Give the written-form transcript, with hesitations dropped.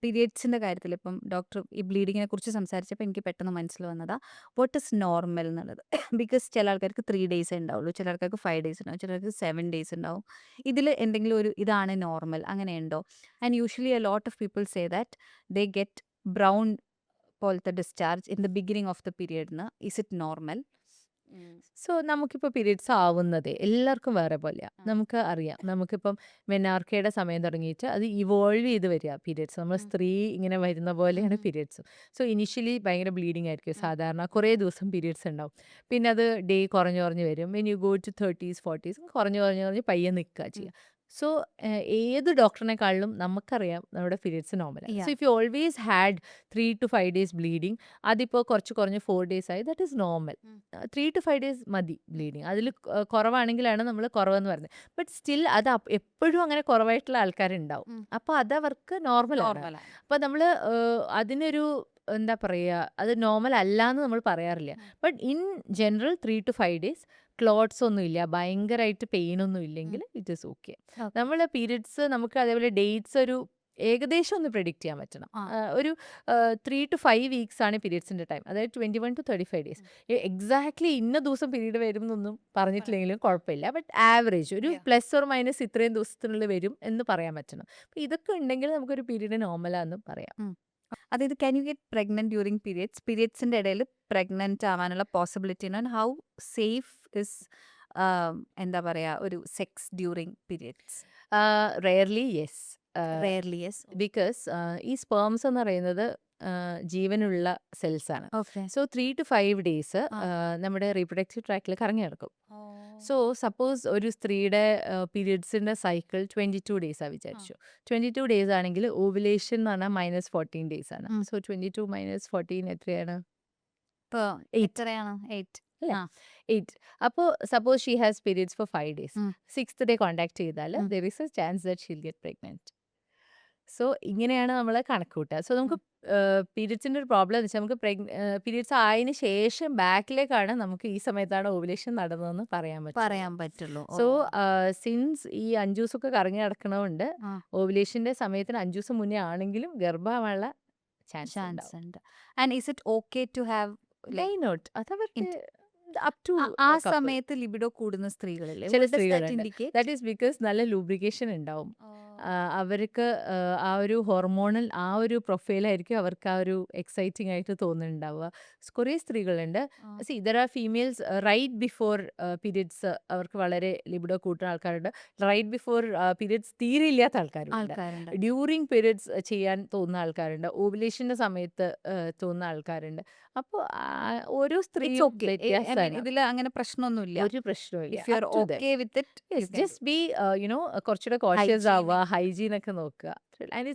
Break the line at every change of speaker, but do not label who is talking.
പീരിയഡ്സിന്റെ കാര്യത്തിൽ ഇപ്പം ഡോക്ടർ ഈ ബ്ലീഡിങ്ങിനെ കുറിച്ച് സംസാരിച്ചപ്പോൾ എനിക്ക് പെട്ടെന്ന് മനസ്സിൽ വന്നതാ വാട്ട് ഇസ് നോർമൽ എന്നുള്ളത്. ബിക്കോസ് ചില ആൾക്കാർക്ക് 3 ഡേയ്സേ ഉണ്ടാവുള്ളൂ, ചില ആൾക്കാർക്ക് 5 ഡേയ്സ് ഉണ്ടാവും, ചിലർക്ക് 7 ഡേയ്സ് ഉണ്ടാവും. ഇതിൽ എന്തെങ്കിലും ഒരു ഇതാണ് നോർമൽ അങ്ങനെയുണ്ടോ? And usually a lot of people say that they get brown പോലത്തെ discharge in the beginning of the പീരിയഡിന്. Is it normal?
സോ നമുക്കിപ്പോൾ പീരീഡ്സ് ആവുന്നതേ എല്ലാവർക്കും വേറെ പോലെയാ. നമുക്ക് അറിയാം. നമുക്കിപ്പം മെനാർക്കയുടെ സമയം തുടങ്ങിയിട്ട് അത് ഇവോൾവ് ചെയ്ത് വരിക പീരീഡ്സ്. നമ്മൾ സ്ത്രീ ഇങ്ങനെ വരുന്ന പോലെയാണ് പീരീഡ്സും. സോ ഇനിഷ്യലി ഭയങ്കര ബ്ലീഡിംഗ് ആയിരിക്കും സാധാരണ. കുറേ ദിവസം പീരീഡ്സ് ഉണ്ടാവും. പിന്നെ അത് ഡേ കുറഞ്ഞ് കുറഞ്ഞ് വരും. When you go to 30s 40s കുറഞ്ഞ് കുറഞ്ഞ് കുറഞ്ഞ് പയ്യെ നിൽക്കുക ചെയ്യുക. സോ ഏത് ഡോക്ടറിനെക്കാളിലും നമുക്കറിയാം നമ്മുടെ പീരീഡ്സ് നോർമലാണ്. So
Yeah.
If you always had 3 to 5 days bleeding, അതിപ്പോൾ കുറച്ച് കുറഞ്ഞ് 4 days ആയി, that is normal. 3 to 5 days മതി ബ്ലീഡിങ്. അതിൽ കുറവാണെങ്കിലാണ് നമ്മൾ കുറവെന്ന് പറയുന്നത്. ബട്ട് സ്റ്റിൽ അത് എപ്പോഴും അങ്ങനെ കുറവായിട്ടുള്ള ആൾക്കാരുണ്ടാവും. അപ്പോൾ അതവർക്ക് നോർമലാണ്.
നോർമലാണ്.
അപ്പോൾ നമ്മൾ അതിനൊരു എന്താ പറയുക, അത് നോർമൽ അല്ല എന്ന് നമ്മൾ പറയാറില്ല. But in general 3 to 5 days clots ഒന്നും ഇല്ല, ഭയങ്കരമായിട്ട് പെയിൻ ഒന്നും ഇല്ലെങ്കിൽ ഇറ്റ് ഈസ് ഓക്കെ.
Okay.
നമ്മൾ പീരിയഡ്സ് നമുക്ക് അതേപോലെ ഡേറ്റ്സ് ഒരു ഏകദേശം ഒന്ന് പ്രെഡിക്റ്റ് ചെയ്യാൻ പറ്റണം.
ആ.
ഒരു 3 to 5 weeks ആണ് പീരിയഡ്സിൻ്റെ ടൈം, അതായത് 21 to 35 days. എക്സാക്ട്ലി ഇന്ന ദിവസം പീരീഡ് വരും എന്നൊന്നും പറഞ്ഞിട്ടില്ലെങ്കിലും കുഴപ്പമില്ല. ബട്ട് ആവറേജ് ഒരു
Yeah.
പ്ലസ് ഓർ മൈനസ് ഇത്രയും ദിവസത്തിനുള്ളിൽ വരും എന്ന് പറയാൻ പറ്റണം. അപ്പോൾ ഇതൊക്കെ ഉണ്ടെങ്കിൽ നമുക്കൊരു പീരീഡ് നോർമലാന്ന് പറയാം.
അതായത് can you get pregnant during periods? പീരിയഡ്സിന്റെ ഇടയിൽ പ്രഗ്നന്റ് ആവാനുള്ള possibility and how safe is എന്താ പറയാ ഒരു sex during periods?
Rarely yes.
Rarely yes.
Because ഈ സ്പേംസ് എന്ന് പറയുന്നത് ജീവനുള്ള സെൽസ് ആണ്.
ഓക്കെ.
സോ 3 to 5 days നമ്മുടെ റീപ്രൊഡക്റ്റീവ് ട്രാക്കിൽ കറങ്ങി നടക്കും. സോ സപ്പോസ് ഒരു സ്ത്രീയുടെ പീരിയഡ്സിൻ്റെ സൈക്കിൾ 22 days ആ വിചാരിച്ചു. 22 days ആണെങ്കിൽ ഓവുലേഷൻ എന്ന് പറഞ്ഞാൽ -14 days ആണ്. സോ 22 - 14 എത്രയാണ്?
ഇപ്പൊ
8
എത്രയാണ്? 8.
അല്ലേ?
ആ.
8. അപ്പോൾ suppose she has periods for 5 days.
ഉം.
6th day കോൺടാക്ട് ചെയ്താൽ there is a chance that she'll get pregnant. So ഇങ്ങനെയാണ് നമ്മൾ കണക്ക് കൂട്ടുക. സോ നമുക്ക് പീരിയഡ്സിൻ്റെ ഒരു പ്രോബ്ലം എന്ന് വെച്ചാൽ നമുക്ക് പീരിയഡ്സ് ആയതിനു ശേഷം ബാക്കിലേക്കാണ് നമുക്ക് ഈ സമയത്താണ് ഓവുലേഷൻ നടന്നതെന്ന് പറയാൻ പറ്റും.
പറയാൻ പറ്റുള്ളൂ.
സോ സിൻസ് ഈ 5 ദിവസമൊക്കെ കറങ്ങി നടക്കണതുകൊണ്ട്
ആ.
ഓവുലേഷൻ്റെ സമയത്തിന് 5 ദിവസം മുന്നേ ആണെങ്കിലും ഗർഭമാവാനുള്ള ചാൻസ്
ചാൻസ്
ഉണ്ടാവും.
ഉണ്ട്. And is it okay to have
why not? അതവർക്ക് അപ് ടു
ആ സമയത്ത് ലിബിഡോ കൂടുന്ന സ്ത്രീകളില്ലേ?
ചില
What does that
സ്ത്രീകളുണ്ട്.
indicate?
ദാറ്റ് ഈസ് ബിക്കോസ് നല്ല ലൂബ്രിക്കേഷൻ ഉണ്ടാവും. അവർക്ക് ആ ഒരു ഹോർമോണൽ ആ ഒരു പ്രൊഫൈലായിരിക്കും അവർക്ക് ആ ഒരു എക്സൈറ്റിംഗ് ആയിട്ട് തോന്നുന്നുണ്ടാവുക. കുറേ സ്ത്രീകളുണ്ട്. See there are females right before periods അവർക്ക് വളരെ ലിബിഡോ കൂട്ടുന്ന ആൾക്കാരുണ്ട്. റൈറ്റ് ബിഫോർ പീരിയഡ്സ് തീരെ ഇല്ലാത്ത ആൾക്കാരുണ്ട്.
ആൾക്കാരുണ്ട്.
ഡ്യൂറിങ് പീരിയഡ്സ് ചെയ്യാൻ തോന്നുന്ന ആൾക്കാരുണ്ട്. ഓവുലേഷൻ്റെ സമയത്ത് തോന്നുന്ന ആൾക്കാരുണ്ട്. അപ്പോൾ ഓരോ
It's
സ്ത്രീയും
okay.
വ്യത്യാസമാണ്.
ഇതിൽ അങ്ങനെ പ്രശ്നമൊന്നുമില്ല.
ഒരു പ്രശ്നവുമില്ല.
If you are
Up to them.
okay with it, you
Yes,
can
just
do.
be കുറച്ചുകൂടെ കോഷ്യസ് ആവുക,
Hygienic.
ഹൈജീൻ ഒക്കെ നോക്കുക. ആൻഡ്